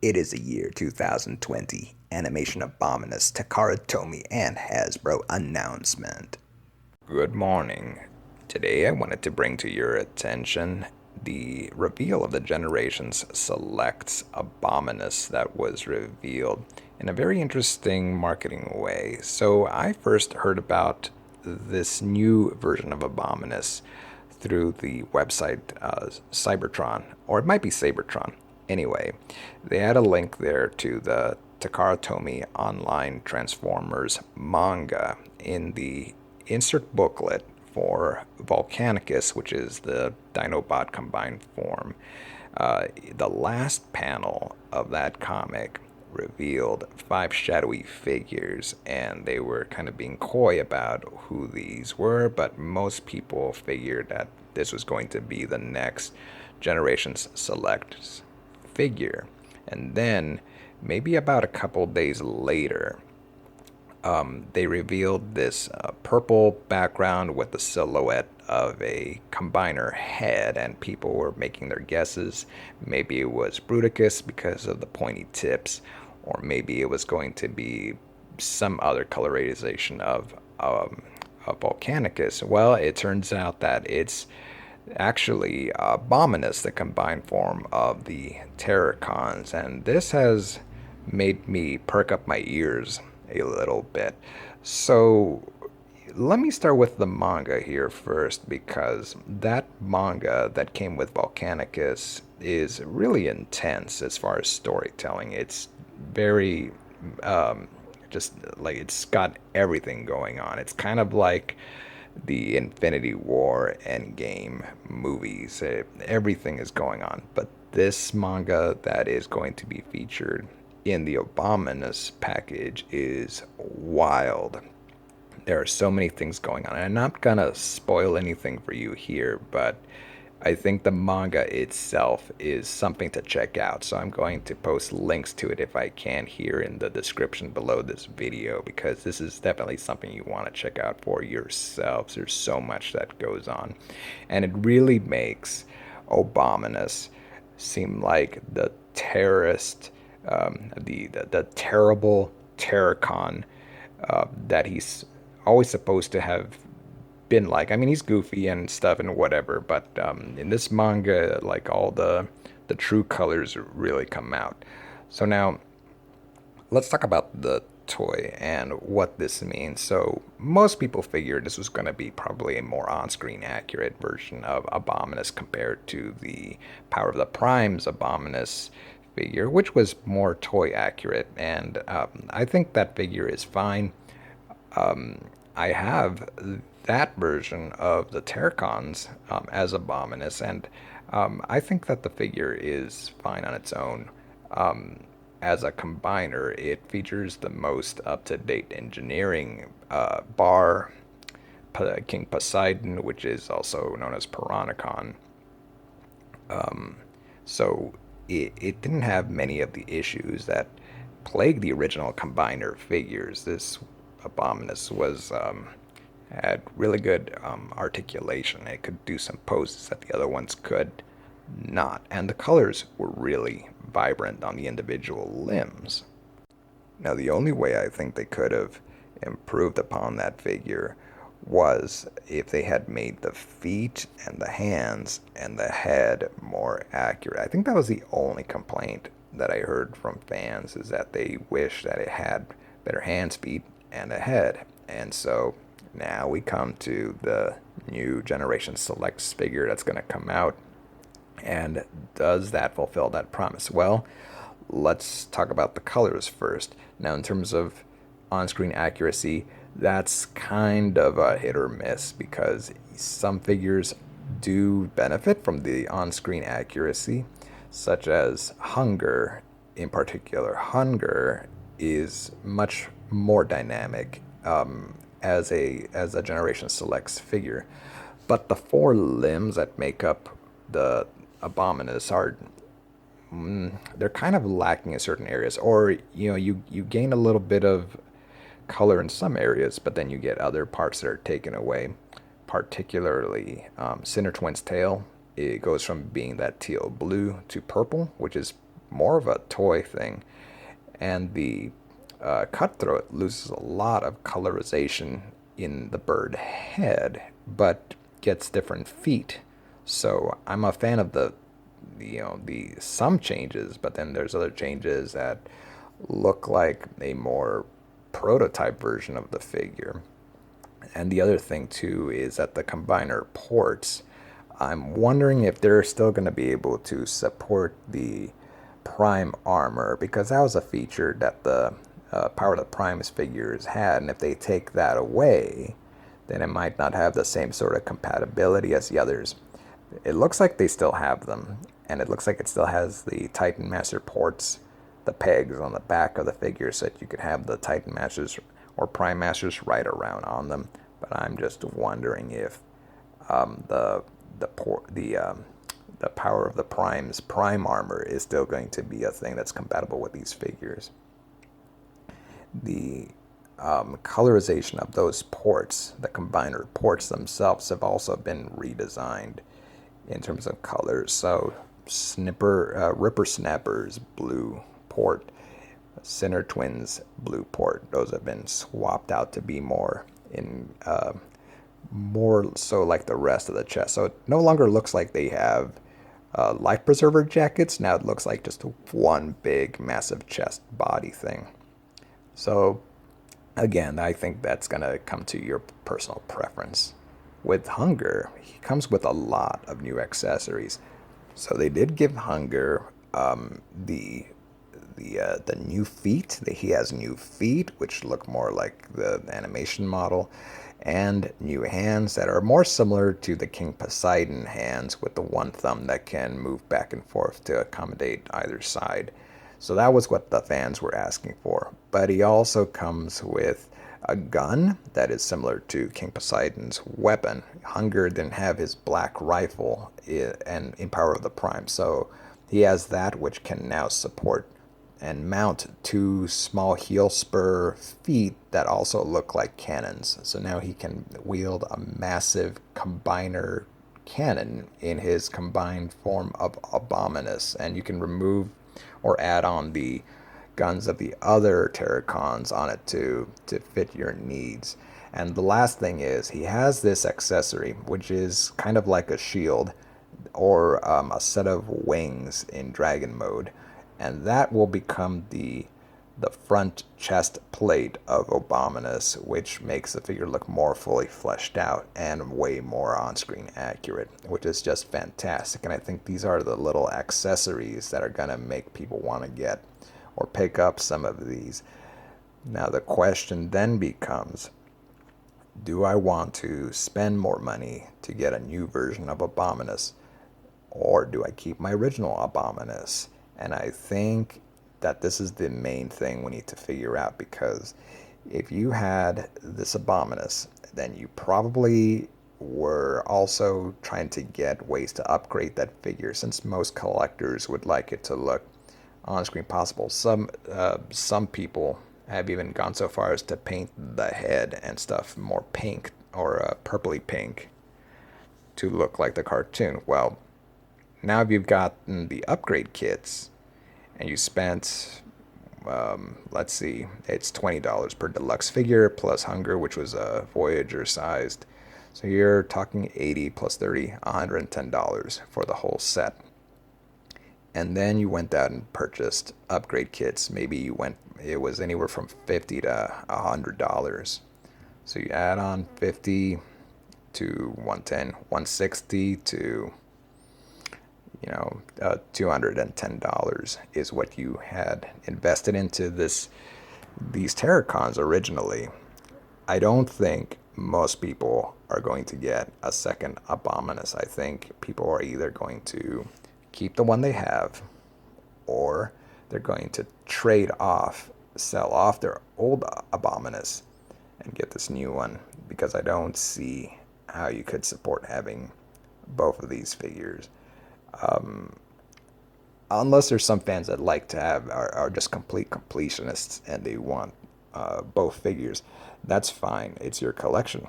It is the year 2020. Animation Abominus, Takara Tomy, and Hasbro announcement. Good morning. Today I wanted to bring to your attention the reveal of the Generations Selects Abominus that was revealed in a very interesting marketing way. So I first heard about this new version of Abominus through the website Cybertron, or it might be Sabertron. Anyway, they had a link there to the Takara Tomy Online Transformers manga in the insert booklet for Volcanicus, which is the Dinobot combined form. The last panel of that comic revealed five shadowy figures, and they were kind of being coy about who these were, but most people figured that this was going to be the next Generations Selects figure. And then, maybe about a couple days later, they revealed this purple background with the silhouette of a combiner head, and people were making their guesses. Maybe it was Bruticus because of the pointy tips, or maybe it was going to be some other colorization of Volcanicus. Well, it turns out that it's actually Abominus, the combined form of the Terrorcons, and this has made me perk up my ears a little bit. So let me start with the manga here first, because that manga that came with Volcanicus is really intense as far as storytelling. It's very just like it's got everything going on. It's kind of like the Infinity War Endgame movies. Everything is going on. But this manga that is going to be featured in the Abominus package is wild. There are so many things going on. And I'm not gonna spoil anything for you here, but I think the manga itself is something to check out. So I'm going to post links to it if I can here in the description below this video, because this is definitely something you want to check out for yourselves. There's so much that goes on. And it really makes Abominus seem like the terrorist, the terrible Terrorcon that he's always supposed to have been like. I mean, he's goofy and stuff and whatever, but in this manga, like all the true colors really come out. So now, let's talk about the toy and what this means. So most people figured this was going to be probably a more on-screen accurate version of Abominus compared to the Power of the Primes Abominus figure, which was more toy accurate, and I think that figure is fine. I have that version of the Terrorcons as Abominus, and I think that the figure is fine on its own. As a combiner, it features the most up-to-date engineering bar, King Poseidon, which is also known as Piranacon. So it didn't have many of the issues that plagued the original combiner figures. This Abominus was had really good articulation. It could do some poses that the other ones could not, and the colors were really vibrant on the individual limbs. Now, the only way I think they could have improved upon that figure was if they had made the feet and the hands and the head more accurate. I think that was the only complaint that I heard from fans, is that they wish that it had better hands, feet, and a head. And so now we come to the new Generation Selects figure that's going to come out. And does that fulfill that promise? Well, let's talk about the colors first. Now, in terms of on-screen accuracy, that's kind of a hit or miss, because some figures do benefit from the on-screen accuracy, such as Hun-Gurrr in particular. Hun-Gurrr is much more dynamic as a Generation Selects figure, but the four limbs that make up the Abominus are they're kind of lacking in certain areas, or you gain a little bit of color in some areas, but then you get other parts that are taken away. Particularly Sinner Twin's tail, it goes from being that teal blue to purple, which is more of a toy thing. And the cutthroat loses a lot of colorization in the bird head, but gets different feet. So I'm a fan of the some changes, but then there's other changes that look like a more prototype version of the figure. And the other thing too is that the combiner ports, I'm wondering if they're still going to be able to support the prime armor, because that was a feature that the Power of the Primes figures had, and if they take that away, then it might not have the same sort of compatibility as the others. It looks like they still have them, and it looks like it still has the Titan Master ports, the pegs on the back of the figure, so that you could have the Titan Masters or Prime Masters right around on them. But I'm just wondering if the the Power of the Prime's prime armor is still going to be a thing that's compatible with these figures. The colorization of those ports, the combiner ports themselves, have also been redesigned in terms of colors. So Ripper Snapper's blue port, Sinner Twins blue port, those have been swapped out to be more so like the rest of the chest. So it no longer looks like they have life preserver jackets. Now it looks like just one big massive chest body thing. So again, I think that's going to come to your personal preference. With Hun-Gurrr, he comes with a lot of new accessories. So they did give Hun-Gurrr the new feet. He has new feet, which look more like the animation model, and new hands that are more similar to the King Poseidon hands, with the one thumb that can move back and forth to accommodate either side. So that was what the fans were asking for. But he also comes with a gun that is similar to King Poseidon's weapon. Hun-Gurrr didn't have his black rifle in Power of the Prime, so he has that, which can now support and mount two small heel spur feet that also look like cannons. So now he can wield a massive combiner cannon in his combined form of Abominus, and you can remove or add on the guns of the other Terrorcons on it to fit your needs. And the last thing is, he has this accessory, which is kind of like a shield or a set of wings in dragon mode, and that will become the front chest plate of Abominus, which makes the figure look more fully fleshed out and way more on-screen accurate, which is just fantastic. And I think these are the little accessories that are going to make people want to get or pick up some of these. Now the question then becomes, do I want to spend more money to get a new version of Abominus, or do I keep my original Abominus? And I think that this is the main thing we need to figure out, because if you had this Abominus, then you probably were also trying to get ways to upgrade that figure, since most collectors would like it to look on-screen possible. Some people have even gone so far as to paint the head and stuff more pink or purpley pink to look like the cartoon. Well, now if you've gotten the upgrade kits and you spent, let's see, it's $20 per deluxe figure plus Hun-Gurrr, which was a Voyager sized. So you're talking 80 plus 30, $110 for the whole set. And then you went out and purchased upgrade kits. Maybe it was anywhere from $50 to $100. So you add on 50 to 110, 160 to $210 is what you had invested into these Terrorcons originally. I don't think most people are going to get a second Abominus. I think people are either going to keep the one they have, or they're going to sell off their old Abominus and get this new one, because I don't see how you could support having both of these figures. Unless there's some fans that like to are just complete completionists and they want both figures. That's fine. It's your collection.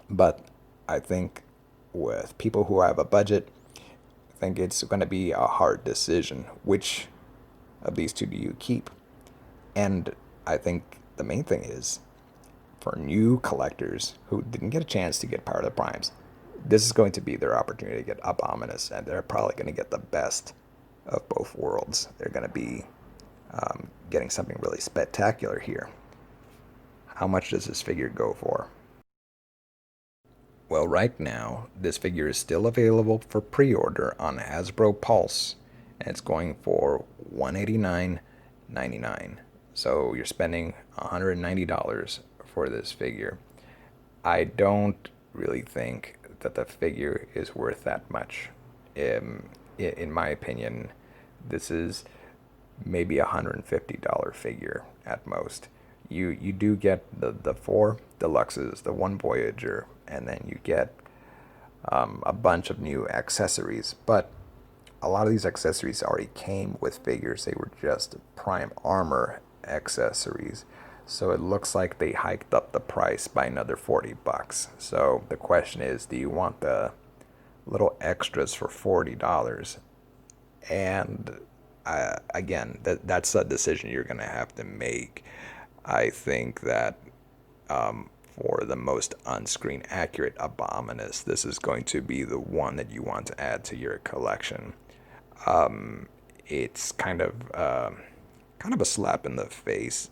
But I think with people who have a budget, I think it's going to be a hard decision. Which of these two do you keep? And I think the main thing is, for new collectors who didn't get a chance to get Power of the Primes, this is going to be their opportunity to get Abominus, and they're probably going to get the best of both worlds. They're going to be getting something really spectacular here. How much does this figure go for? Well, right now, this figure is still available for pre-order on Hasbro Pulse, and it's going for $189.99. So you're spending $190 for this figure. I don't really think that the figure is worth that much. In my opinion, this is maybe a $150 figure at most. You do get the four deluxes, the one Voyager, and then you get a bunch of new accessories. But a lot of these accessories already came with figures. They were just prime armor accessories. So it looks like they hiked up the price by another 40 bucks. So the question is, do you want the little extras for $40? And again, that's a decision you're going to have to make. I think that for the most on-screen accurate Abominus, this is going to be the one that you want to add to your collection. It's kind of a slap in the face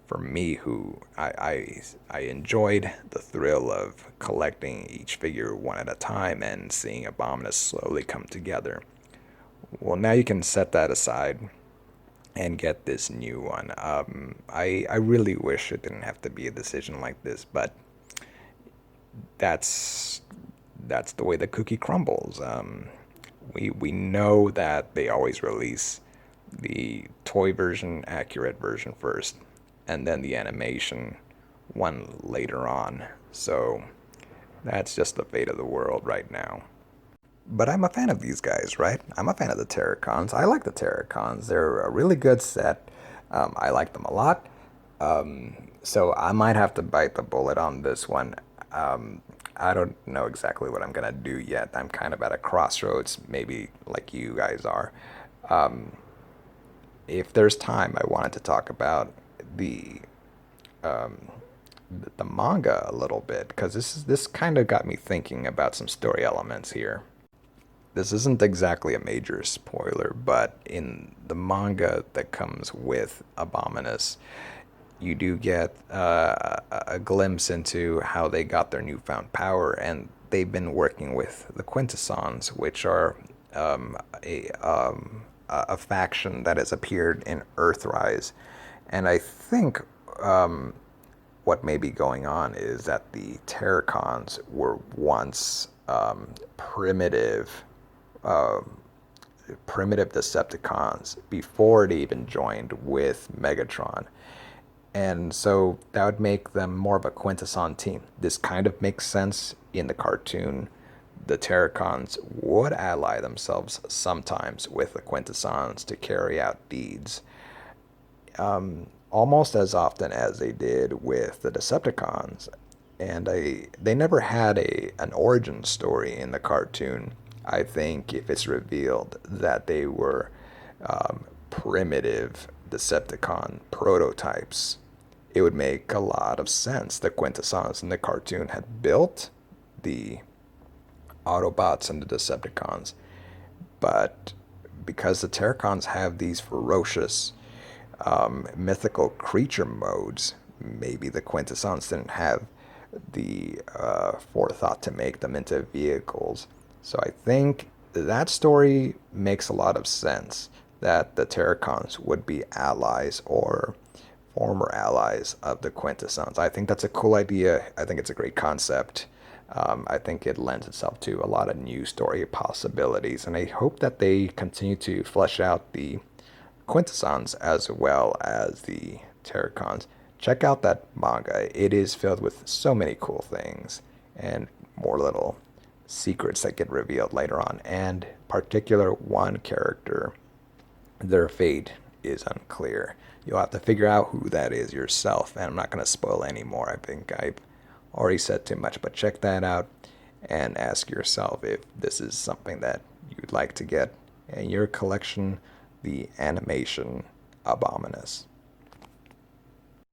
for me, who I enjoyed the thrill of collecting each figure one at a time and seeing Abominus slowly come together. Well, now you can set that aside and get this new one. I really wish it didn't have to be a decision like this, but that's the way the cookie crumbles. We know that they always release the toy version, accurate version first, and then the animation one later on. So that's just the fate of the world right now. But I'm a fan of these guys, right? I'm a fan of the Terrorcons. I like the Terrorcons. They're a really good set. I like them a lot. So I might have to bite the bullet on this one. I don't know exactly what I'm going to do yet. I'm kind of at a crossroads, maybe like you guys are. If there's time, I wanted to talk about the manga a little bit, because this kind of got me thinking about some story elements here. This isn't exactly a major spoiler, but in the manga that comes with Abominus, you do get a glimpse into how they got their newfound power, and they've been working with the Quintessons, which are a faction that has appeared in Earthrise. And I think what may be going on is that the Terrorcons were once primitive Decepticons before it even joined with Megatron. And so that would make them more of a Quintesson team. This kind of makes sense in the cartoon. The Terrorcons would ally themselves sometimes with the Quintessons to carry out deeds, almost as often as they did with the Decepticons. And they never had an origin story in the cartoon. I think if it's revealed that they were primitive Decepticon prototypes, it would make a lot of sense. The Quintessons in the cartoon had built the Autobots and the Decepticons, but because the Terrorcons have these ferocious mythical creature modes, maybe the Quintessons didn't have the forethought to make them into vehicles. So I think that story makes a lot of sense, that the Terrorcons would be allies or former allies of the Quintessons. I think that's a cool idea. I think it's a great concept. I think it lends itself to a lot of new story possibilities, and I hope that they continue to flesh out the Quintessons as well as the Terrorcons. Check out that manga. It is filled with so many cool things and more little secrets that get revealed later on. And particular one character, their fate is unclear. You'll have to figure out who that is yourself, and I'm not going to spoil any more. I think I've already said too much, but check that out and ask yourself if this is something that you'd like to get in your collection the animation Abominus.